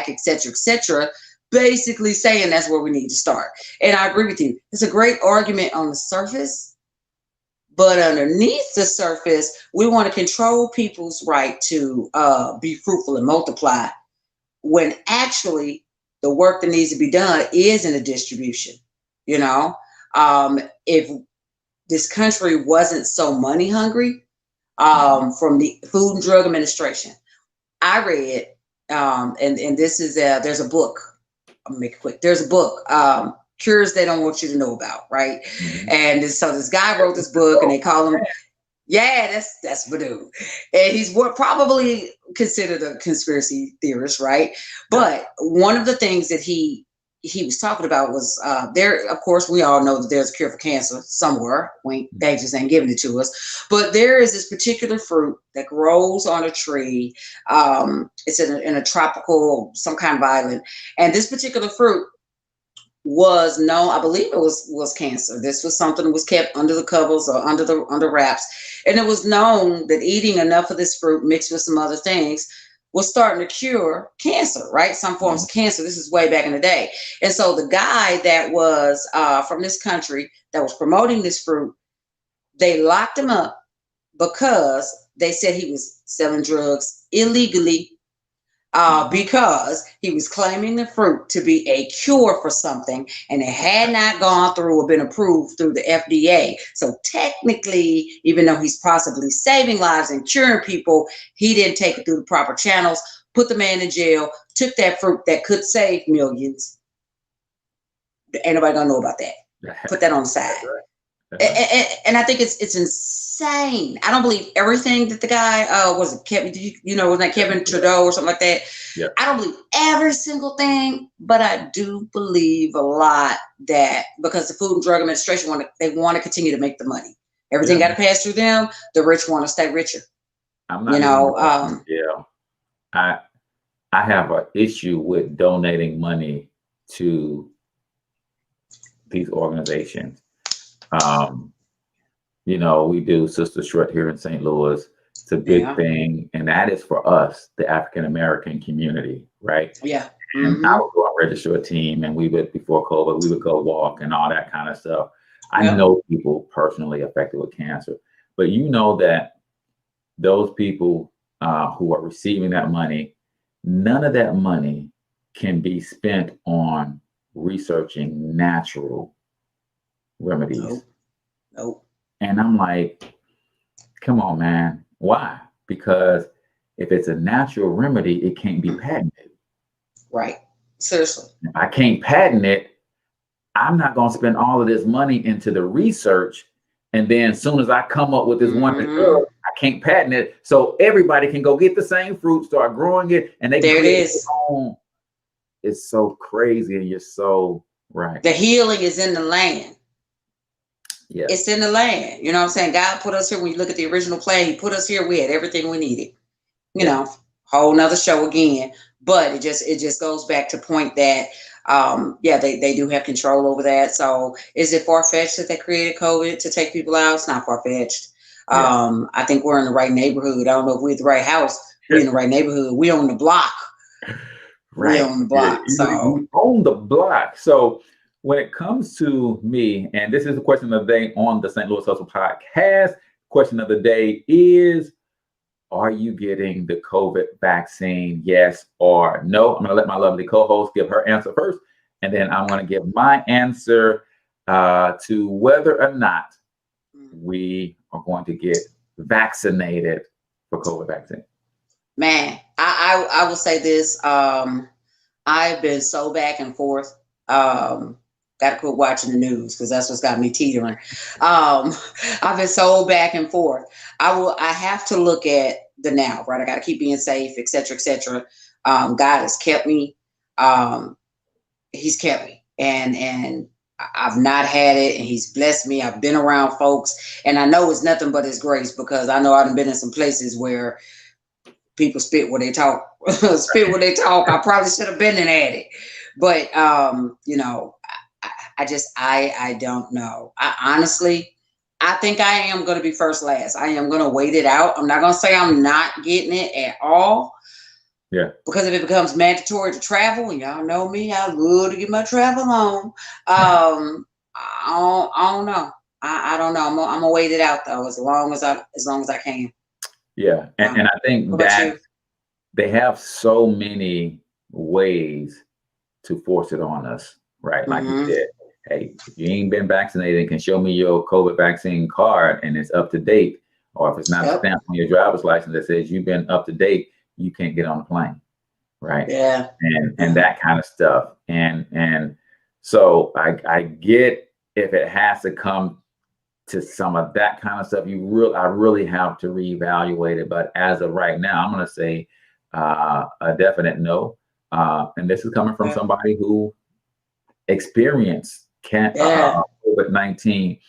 et cetera, basically saying that's where we need to start. And I agree with you. It's a great argument on the surface. But underneath the surface, we want to control people's right to be fruitful and multiply, when actually the work that needs to be done is in the distribution. You know, if this country wasn't so money hungry, from the Food and Drug Administration, I read, and this is there's a book I'll make it quick. There's a book, Cures They Don't Want You to Know About, right? Mm-hmm. And so this guy wrote this book, and they call him, that's Voodoo. And he's what probably considered a conspiracy theorist, right? But one of the things that he was talking about was there, of course, we all know that there's a cure for cancer somewhere. They just ain't giving it to us. But there is this particular fruit that grows on a tree. It's in a tropical, some kind of island. And this particular fruit was known, I believe it was cancer. This was something that was kept under the covers or under wraps. And it was known that eating enough of this fruit mixed with some other things was starting to cure cancer, right? Some forms of cancer. This is way back in the day. And so the guy that was from this country that was promoting this fruit, they locked him up because they said he was selling drugs illegally, because he was claiming the fruit to be a cure for something, and it had not gone through or been approved through the FDA. So technically, even though he's possibly saving lives and curing people, he didn't take it through the proper channels, put the man in jail, took that fruit that could save millions. Ain't nobody gonna know about that. Put that on the side. And I think it's insane. I don't believe everything that the guy was it Kevin, was that Kevin Trudeau or something like that. Yeah. I don't believe every single thing, but I do believe a lot that because the Food and Drug Administration want to continue to make the money. Everything got to pass through them. The rich want to stay richer. I'm not I have an issue with donating money to these organizations. We do Sister Shred here in St. Louis. It's a big thing, and that is for us, the African American community, right? Yeah. And I would go and register a team, and we would, before COVID, we would go walk and all that kind of stuff. I know people personally affected with cancer, but you know that those people who are receiving that money, none of that money can be spent on researching natural remedies. Nope. And I'm like, come on, man. Why? Because if it's a natural remedy, it can't be patented. Right. Seriously. If I can't patent it, I'm not going to spend all of this money into the research. And then as soon as I come up with this one, I can't patent it. So everybody can go get the same fruit, start growing it, and they there it is. It's so crazy, and you're so right. The healing is in the land. Yeah. It's in the land. You know what I'm saying? God put us here. When you look at the original plan, he put us here. We had everything we needed. Whole nother show again. But it just goes back to point that they do have control over that. So is it far-fetched that they created COVID to take people out? It's not far-fetched. I think we're in the right neighborhood. I don't know if we're at the right house. We're in the right neighborhood. We own the block. Right. We own the block. We own the block. So when it comes to me, and this is the question of the day on the St. Louis Hustle podcast, question of the day is, are you getting the COVID vaccine? Yes or no? I'm going to let my lovely co-host give her answer first, and then I'm going to give my answer to whether or not we are going to get vaccinated for COVID vaccine. Man, I will say this. I've been so back and forth. Got to quit watching the news because that's what's got me teetering. I've been so back and forth. I have to look at the now, right? I got to keep being safe, et cetera, et cetera. God has kept me. He's kept me, and I've not had it, and he's blessed me. I've been around folks, and I know it's nothing but his grace, because I know I've been in some places where people spit where they talk. Spit where they talk. I probably should have been in at it, but I don't know. Honestly, I think I am going to be first last. I am going to wait it out. I'm not going to say I'm not getting it at all. Yeah. Because if it becomes mandatory to travel, and y'all know me, I love to get my travel on. I don't know. I don't know. I'm gonna wait it out though, as long as I can. Yeah, and I think that they have so many ways to force it on us, right? Like you said, hey, if you ain't been vaccinated and can show me your COVID vaccine card and it's up to date, or if it's not a stamp on your driver's license that says you've been up to date, you can't get on the plane. right? Yeah. And that kind of stuff. And so I get if it has to come to some of that kind of stuff, I really have to reevaluate it. But as of right now, I'm going to say a definite no. And this is coming from somebody who experienced COVID-19.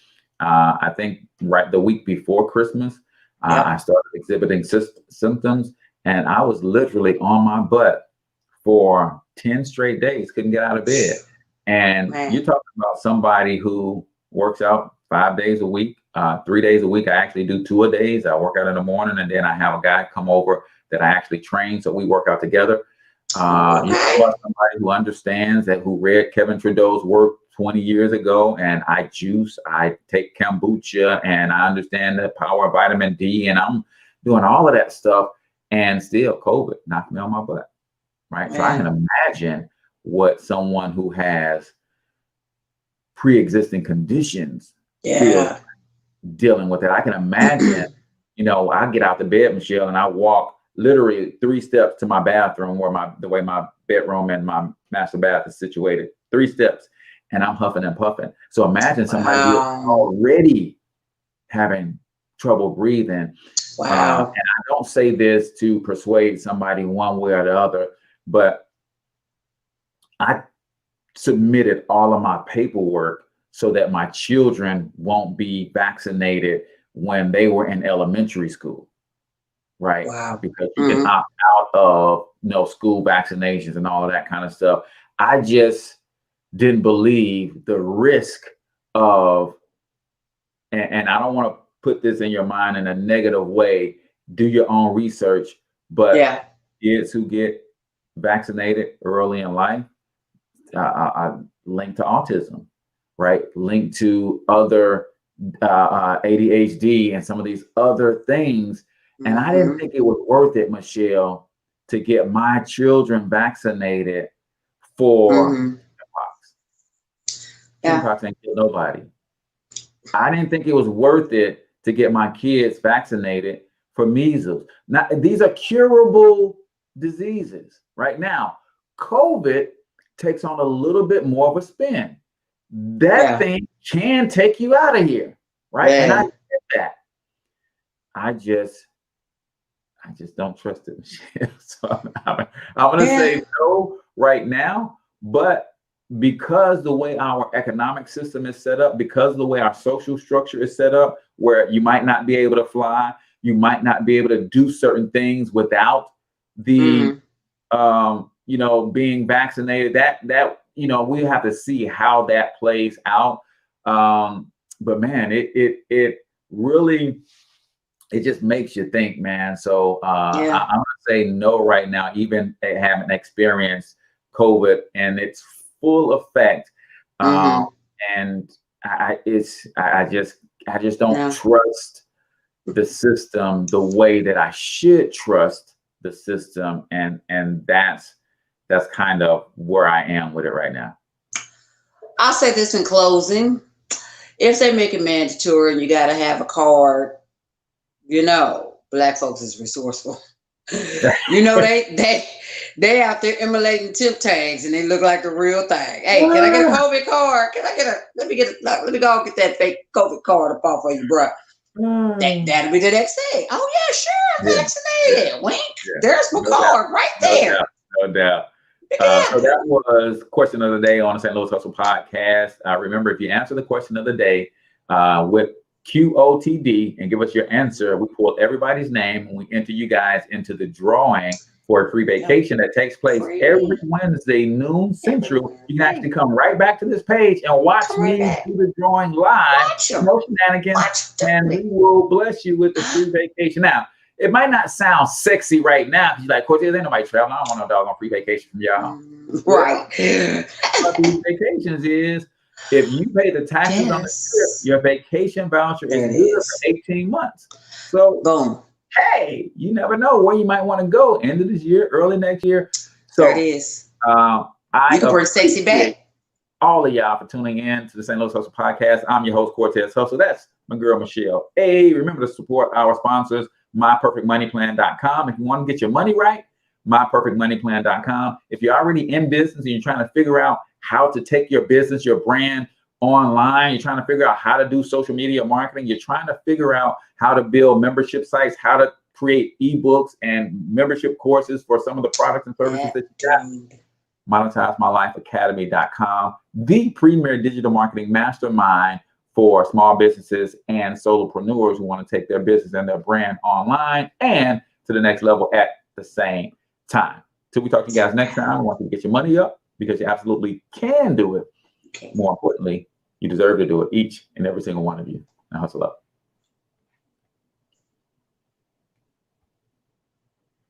I think right the week before Christmas, I started exhibiting symptoms, and I was literally on my butt for 10 straight days, couldn't get out of bed. And you're talking about somebody who works out 5 days a week, 3 days a week. I actually do 2 a days. I work out in the morning, and then I have a guy come over that I actually train, so we work out together. You talk about somebody who understands that, who read Kevin Trudeau's work 20 years ago, and I juice, I take kombucha, and I understand the power of vitamin D, and I'm doing all of that stuff, and still COVID knocked me on my butt, right? So I can imagine what someone who has pre-existing conditions feels dealing with it. I can imagine, I get out the bed, Michelle, and I walk literally 3 steps to my bathroom, where the way my bedroom and my master bath is situated, 3 steps, and I'm huffing and puffing. So imagine somebody who's already having trouble breathing. Wow. And I don't say this to persuade somebody one way or the other, but I submitted all of my paperwork so that my children won't be vaccinated when they were in elementary school. Right. Wow. Because you can opt out of school vaccinations and all of that kind of stuff. I just didn't believe the risk of, and I don't want to put this in your mind in a negative way, do your own research, but kids who get vaccinated early in life linked to autism, right? Linked to other ADHD and some of these other things. And I didn't think it was worth it, Michelle, to get my children vaccinated for chickenpox. Chickenpox ain't killed nobody. I didn't think it was worth it to get my kids vaccinated for measles. Now, these are curable diseases. Right now, COVID takes on a little bit more of a spin. That thing can take you out of here, right? And I get that. I just don't trust it, Michelle. So I'm going to say no right now. But because the way our economic system is set up, because the way our social structure is set up, where you might not be able to fly, you might not be able to do certain things without the, being vaccinated, that we have to see how that plays out. But man, it really, it just makes you think, man. So I'm gonna say no right now, even having experienced COVID and its full effect. And I just don't trust the system the way that I should trust the system, and that's kind of where I am with it right now. I'll say this in closing: if they make it mandatory and you got to have a card, Black folks is resourceful. They out there emulating tip tags, and they look like the real thing. Hey, can I get a COVID card? Let me go get that fake COVID card up off for you, bro. That'll be the next thing. Oh yeah, sure, I'm vaccinated. Wink. There's my card right there. No doubt. So that was question of the day on the St. Louis Hustle podcast. Remember, if you answer the question of the day with QOTD and give us your answer, we pull everybody's name and we enter you guys into the drawing for a free vacation that takes place every Wednesday, noon Central. You can actually come right back to this page and watch me do the drawing live. No shenanigans. And we will bless you with the free vacation. Now, it might not sound sexy right now because you're like, Coach, there ain't nobody traveling. I don't want no doggone free vacation from y'all. Right. But these vacations is, if you pay the taxes on the trip, your vacation voucher is good for 18 months. So, boom. Hey, you never know where you might want to go end of this year, early next year. So there it is. I you can bring sexy back. All of y'all for tuning in to the St. Louis Hustle podcast. I'm your host, Cortez Hustle. That's my girl, Michelle. Hey, remember to support our sponsors, myperfectmoneyplan.com. If you want to get your money right, myperfectmoneyplan.com. If you're already in business and you're trying to figure out how to take your business, your brand online, you're trying to figure out how to do social media marketing, you're trying to figure out how to build membership sites, how to create ebooks and membership courses for some of the products and services that you got, monetizemylifeacademy.com, the premier digital marketing mastermind for small businesses and solopreneurs who want to take their business and their brand online and to the next level at the same time. Till we talk to you guys next time, I want you to get your money up because you absolutely can do it. More importantly, you deserve to do it, each and every single one of you. Now hustle up.